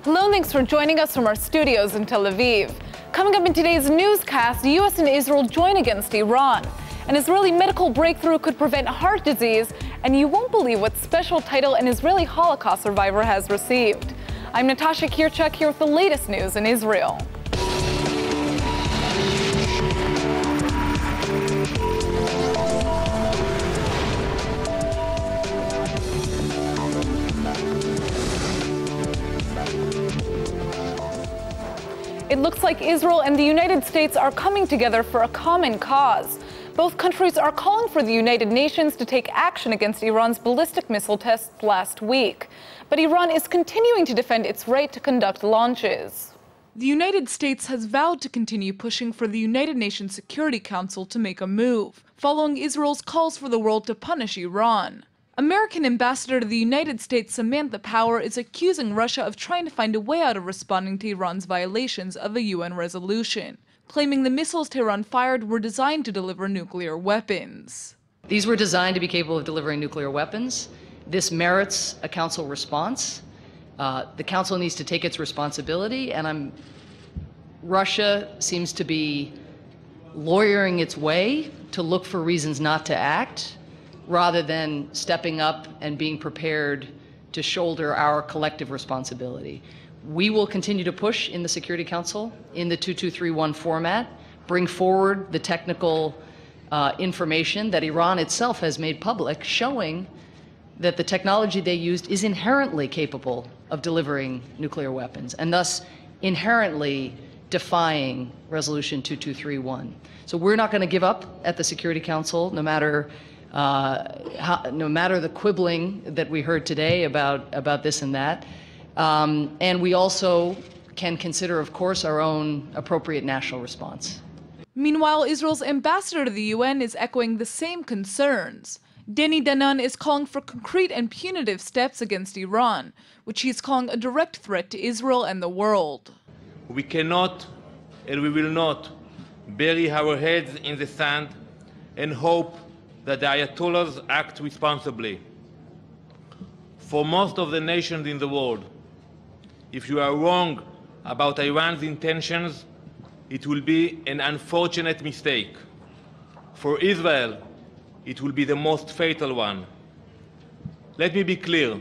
Hello, thanks for joining us from our studios in Tel Aviv. Coming up in today's newscast, the U.S. and Israel join against Iran. An Israeli medical breakthrough could prevent heart disease, and you won't believe what special title an Israeli Holocaust survivor has received. I'm Natasha Kirchuk here with the latest news in Israel. It looks like Israel and the United States are coming together for a common cause. Both countries are calling for the United Nations to take action against Iran's ballistic missile tests last week. But Iran is continuing to defend its right to conduct launches. The United States has vowed to continue pushing for the United Nations Security Council to make a move, following Israel's calls for the world to punish Iran. American Ambassador to the United States Samantha Power is accusing Russia of trying to find a way out of responding to Iran's violations of a UN resolution, claiming the missiles Tehran fired were designed to deliver nuclear weapons. These were designed to be capable of delivering nuclear weapons. This merits a council response. The council needs to take its responsibility, and Russia seems to be lawyering its way to look for reasons not to act, rather than stepping up and being prepared to shoulder our collective responsibility. We will continue to push in the Security Council in the 2231 format, bring forward the technical information that Iran itself has made public, showing that the technology they used is inherently capable of delivering nuclear weapons, and thus inherently defying Resolution 2231. So we're not going to give up at the Security Council, no matter the quibbling that we heard today about this and that. And we also can consider, of course, our own appropriate national response. Meanwhile, Israel's ambassador to the UN is echoing the same concerns. Denny Danan is calling for concrete and punitive steps against Iran, which he is calling a direct threat to Israel and the world. We cannot and we will not bury our heads in the sand and hope that the Ayatollahs act responsibly. For most of the nations in the world, if you are wrong about Iran's intentions, it will be an unfortunate mistake. For Israel, it will be the most fatal one. Let me be clear.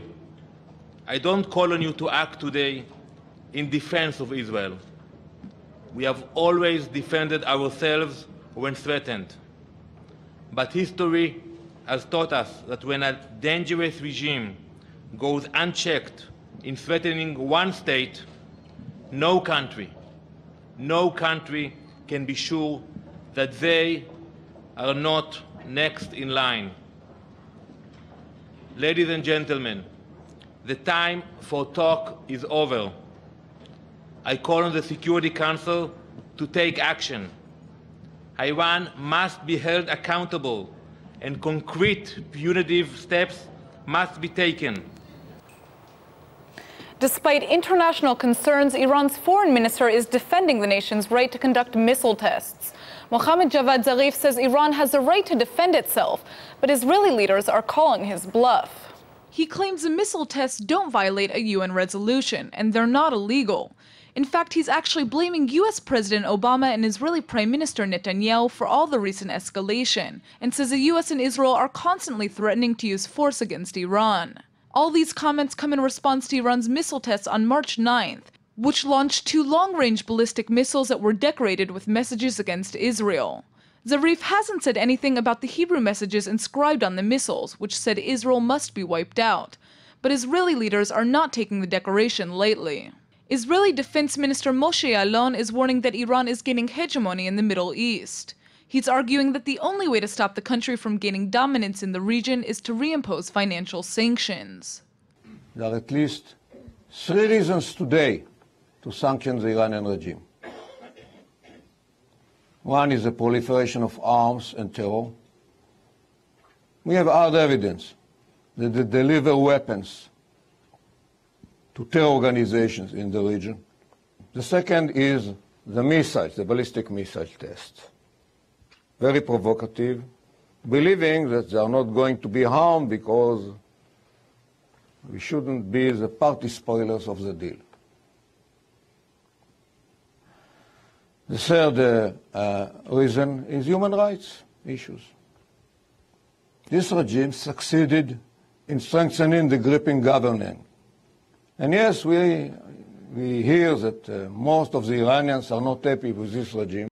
I don't call on you to act today in defense of Israel. We have always defended ourselves when threatened. But history has taught us that when a dangerous regime goes unchecked in threatening one state, no country can be sure that they are not next in line. Ladies and gentlemen, the time for talk is over. I call on the Security Council to take action. Iran must be held accountable, and concrete punitive steps must be taken. Despite international concerns, Iran's foreign minister is defending the nation's right to conduct missile tests. Mohammad Javad Zarif says Iran has the right to defend itself, but Israeli leaders are calling his bluff. He claims the missile tests don't violate a UN resolution, and they're not illegal. In fact, he's actually blaming U.S. President Obama and Israeli Prime Minister Netanyahu for all the recent escalation, and says the U.S. and Israel are constantly threatening to use force against Iran. All these comments come in response to Iran's missile tests on March 9th, which launched 2 long-range ballistic missiles that were decorated with messages against Israel. Zarif hasn't said anything about the Hebrew messages inscribed on the missiles, which said Israel must be wiped out. But Israeli leaders are not taking the decoration lightly. Israeli Defense Minister Moshe Yaalon is warning that Iran is gaining hegemony in the Middle East. He's arguing that the only way to stop the country from gaining dominance in the region is to reimpose financial sanctions. There are at least 3 reasons today to sanction the Iranian regime. One is the proliferation of arms and terror. We have hard evidence that they deliver weapons to terror organizations in the region. The second is the missiles, the ballistic missile test. Very provocative, believing that they are not going to be harmed because we shouldn't be the party spoilers of the deal. The third reason is human rights issues. This regime succeeded in strengthening the gripping government. And yes, we hear that most of the Iranians are not happy with this regime.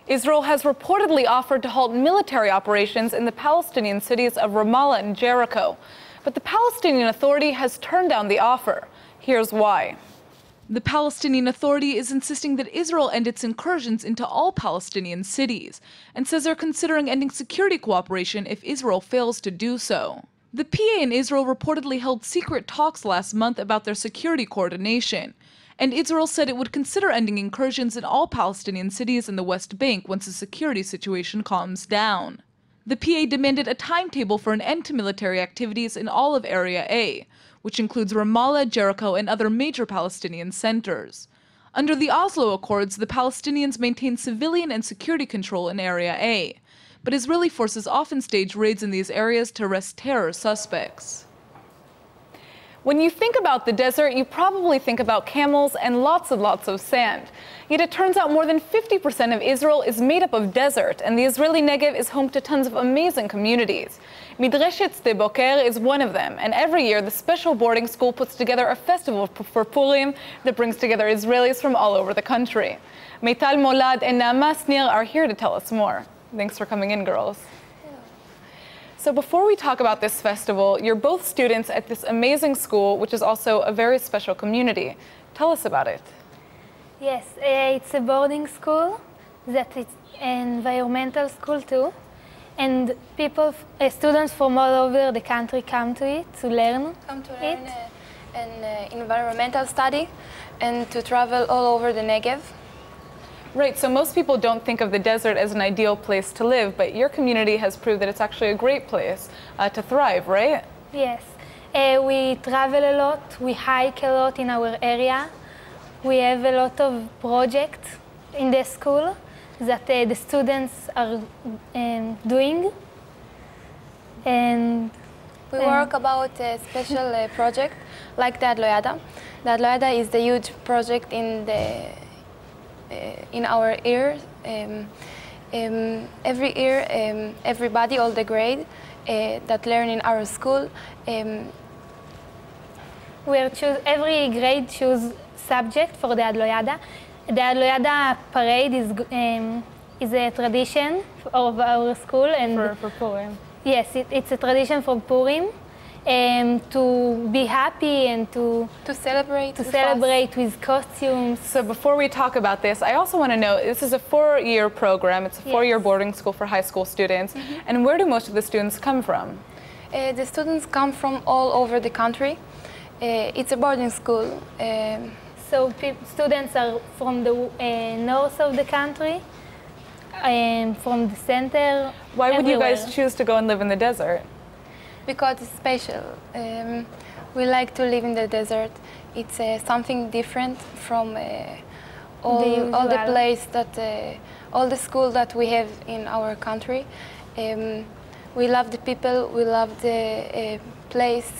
Israel has reportedly offered to halt military operations in the Palestinian cities of Ramallah and Jericho. But the Palestinian Authority has turned down the offer. Here's why. The Palestinian Authority is insisting that Israel end its incursions into all Palestinian cities and says they're considering ending security cooperation if Israel fails to do so. The PA in Israel reportedly held secret talks last month about their security coordination, and Israel said it would consider ending incursions in all Palestinian cities in the West Bank once the security situation calms down. The PA demanded a timetable for an end to military activities in all of Area A, which includes Ramallah, Jericho, and other major Palestinian centers. Under the Oslo Accords, the Palestinians maintain civilian and security control in Area A, but Israeli forces often stage raids in these areas to arrest terror suspects. When you think about the desert, you probably think about camels and lots of sand. Yet it turns out more than 50% of Israel is made up of desert, and the Israeli Negev is home to tons of amazing communities. Midreshet Sde Boker is one of them, and every year the special boarding school puts together a festival for Purim that brings together Israelis from all over the country. Meital Molad and Naama Snir are here to tell us more. Thanks for coming in, girls. So before we talk about this festival, you're both students at this amazing school, which is also a very special community. Tell us about it. Yes, it's a boarding school that is an environmental school too. And students from all over the country come to it to learn an environmental study and to travel all over the Negev. Right, so most people don't think of the desert as an ideal place to live, but your community has proved that it's actually a great place to thrive, right? Yes, we travel a lot, we hike a lot in our area. We have a lot of projects in the school that the students are doing. And we work about a special project like the Adloyada. The Adloyada is the huge project in our year. Every year, everybody, all the grade that learn in our school, every grade choose subject for the Adloyada. The Adloyada parade is a tradition of our school and for Purim. Yes, it's a tradition for Purim. To be happy and to celebrate with costumes. So before we talk about this, I also want to know, this is a 4-year program. It's a 4-year boarding school for high school students. Mm-hmm. And where do most of the students come from? The students come from all over the country. It's a boarding school. So students are from the north of the country and from the center. Why would everywhere. you guys choose to go and live in the desert? Because it's special. We like to live in the desert. It's something different from all the place that all the school that we have in our country. We love the people. We love the place.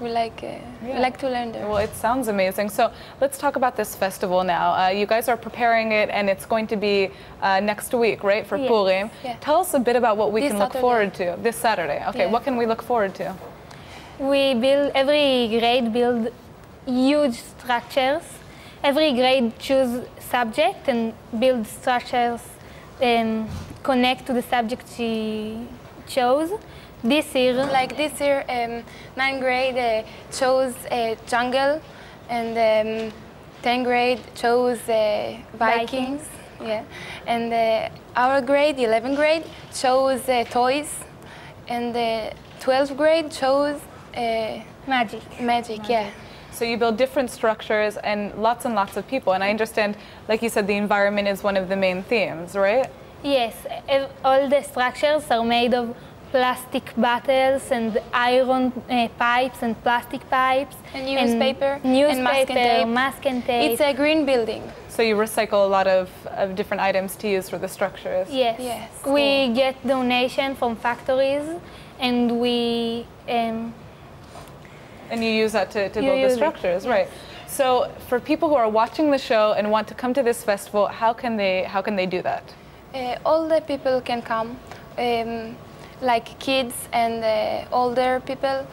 We like to learn there. Well, it sounds amazing. So let's talk about this festival now. You guys are preparing it, and it's going to be next week, right, for Purim. Yeah. Tell us a bit about what we This can look Saturday. forward to this Saturday. Okay, Yeah. what can we look forward to? Every grade build huge structures. Every grade choose subject and build structures and connect to the subject she chose. This year, 9th grade chose jungle, and 10th grade chose Vikings. Yeah, and our grade, 11th grade, chose toys, and 12th grade chose magic. Yeah. So you build different structures and lots of people. And I understand, like you said, the environment is one of the main themes, right? Yes, all the structures are made of plastic bottles and iron pipes and plastic pipes. And newspaper, and mask and tape. It's a green building. So you recycle a lot of different items to use for the structures. Yes. Cool. We get donation from factories, and we... and you use that to build the structures, right? So for people who are watching the show and want to come to this festival, how can they do that? All the people can come, like kids and older people.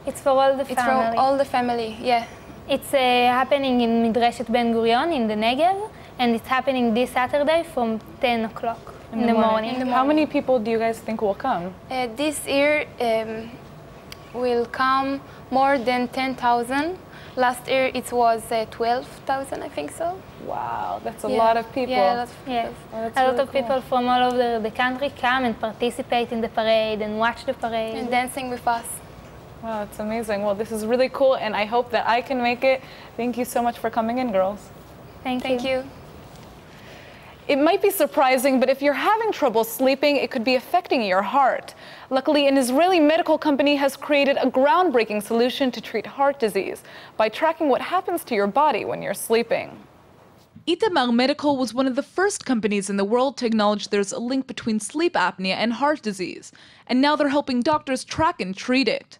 It's for all the family. It's for all the family, yeah. It's happening in Midreshet Ben Gurion in the Negev, and it's happening this Saturday from 10 o'clock in the morning. How many people do you guys think will come? This year will come more than 10,000. Last year it was 12,000, I think so. Wow, that's a lot of people. Yeah, a lot of people. Yes. Oh, A lot of people from all over the country come and participate in the parade and watch the parade. And dancing with us. Wow, it's amazing. Well, this is really cool, and I hope that I can make it. Thank you so much for coming in, girls. Thank you. It might be surprising, but if you're having trouble sleeping, it could be affecting your heart. Luckily, an Israeli medical company has created a groundbreaking solution to treat heart disease by tracking what happens to your body when you're sleeping. Itamar Medical was one of the first companies in the world to acknowledge there's a link between sleep apnea and heart disease, and now they're helping doctors track and treat it.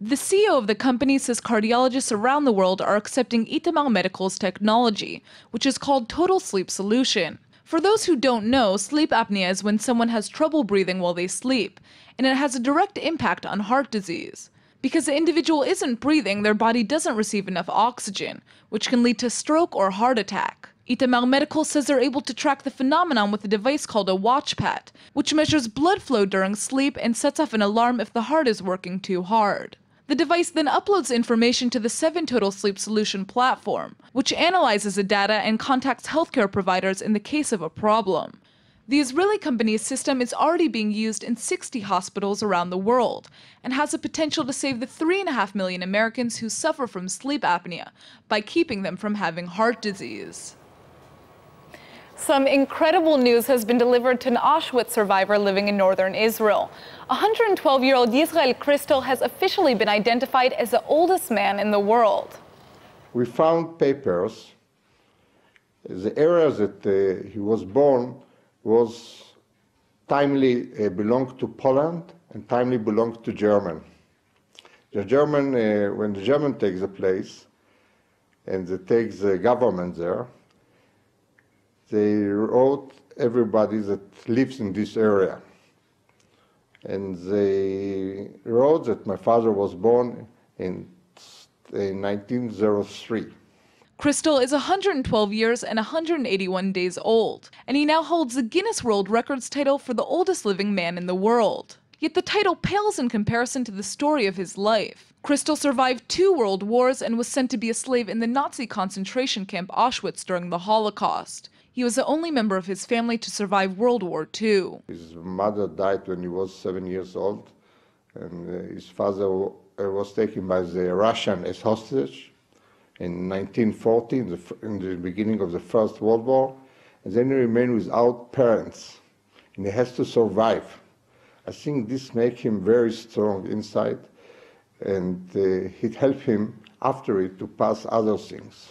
The CEO of the company says cardiologists around the world are accepting Itamar Medical's technology, which is called Total Sleep Solution. For those who don't know, sleep apnea is when someone has trouble breathing while they sleep, and it has a direct impact on heart disease. Because the individual isn't breathing, their body doesn't receive enough oxygen, which can lead to stroke or heart attack. Itamar Medical says they're able to track the phenomenon with a device called a watchpad, which measures blood flow during sleep and sets off an alarm if the heart is working too hard. The device then uploads information to the 7 Total Sleep Solution platform, which analyzes the data and contacts healthcare providers in the case of a problem. The Israeli company's system is already being used in 60 hospitals around the world and has the potential to save the 3.5 million Americans who suffer from sleep apnea by keeping them from having heart disease. Some incredible news has been delivered to an Auschwitz survivor living in northern Israel. 112-year-old Israel Crystal has officially been identified as the oldest man in the world. We found papers. The area that he was born was timely belonged to Poland and timely belonged to Germany. The German, when the German takes the place and they takes the government there, they wrote everybody that lives in this area. And they wrote that my father was born in 1903. Crystal is 112 years and 181 days old, and he now holds the Guinness World Records title for the oldest living man in the world. Yet the title pales in comparison to the story of his life. Crystal survived 2 world wars and was sent to be a slave in the Nazi concentration camp Auschwitz during the Holocaust. He was the only member of his family to survive World War II. His mother died when he was 7 years old, and his father was taken by the Russians as hostage in 1940, in the beginning of the First World War, and then he remained without parents, and he has to survive. I think this makes him very strong inside, and it helped him after it to pass other things,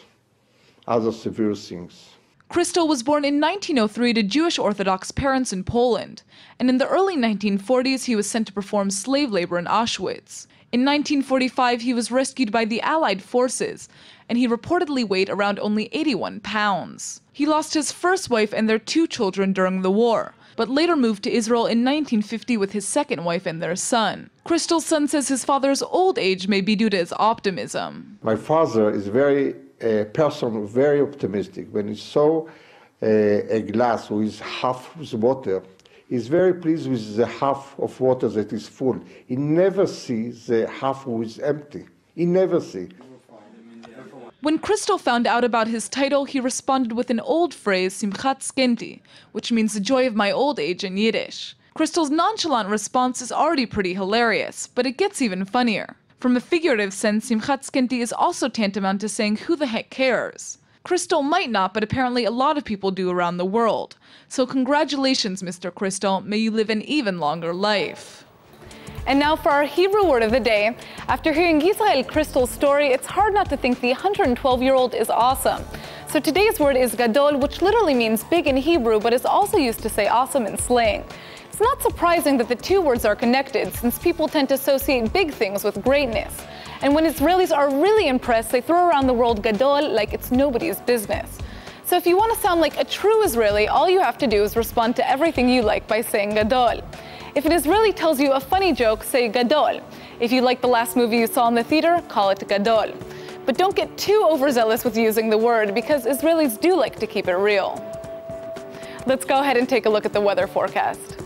other severe things. Crystal was born in 1903 to Jewish Orthodox parents in Poland, and in the early 1940s he was sent to perform slave labor in Auschwitz. In 1945 he was rescued by the Allied forces, and he reportedly weighed around only 81 pounds. He lost his first wife and their 2 children during the war, but later moved to Israel in 1950 with his second wife and their son. Crystal's son says his father's old age may be due to his optimism. My father is a person very optimistic. When he saw a glass with half with water, he's very pleased with the half of water that is full. He never sees the half who is empty. He never sees. When Crystal found out about his title, he responded with an old phrase, Simchat Skenti, which means the joy of my old age in Yiddish. Crystal's nonchalant response is already pretty hilarious, but it gets even funnier. From a figurative sense, Simchat Skenti is also tantamount to saying, who the heck cares? Crystal might not, but apparently a lot of people do around the world. So congratulations, Mr. Crystal. May you live an even longer life. And now for our Hebrew word of the day. After hearing Israel Crystal's story, it's hard not to think the 112-year-old is awesome. So today's word is gadol, which literally means big in Hebrew, but is also used to say awesome in slang. it's not surprising that the two words are connected, since people tend to associate big things with greatness. And when Israelis are really impressed, they throw around the word gadol like it's nobody's business. So if you want to sound like a true Israeli, all you have to do is respond to everything you like by saying gadol. If an Israeli tells you a funny joke, say gadol. If you like the last movie you saw in the theater, call it gadol. But don't get too overzealous with using the word, because Israelis do like to keep it real. Let's go ahead and take a look at the weather forecast.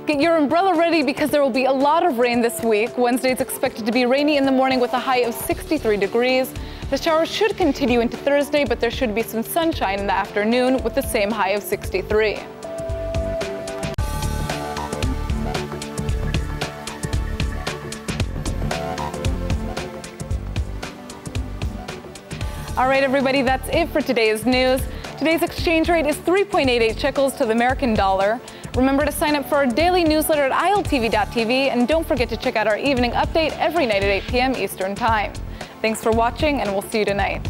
Get your umbrella ready because there will be a lot of rain this week. Wednesday is expected to be rainy in the morning with a high of 63 degrees. The showers should continue into Thursday, but there should be some sunshine in the afternoon with the same high of 63. All right, everybody, that's it for today's news. Today's exchange rate is 3.88 shekels to the American dollar. Remember to sign up for our daily newsletter at ILTV.tv, and don't forget to check out our evening update every night at 8 p.m. Eastern Time. Thanks for watching, and we'll see you tonight.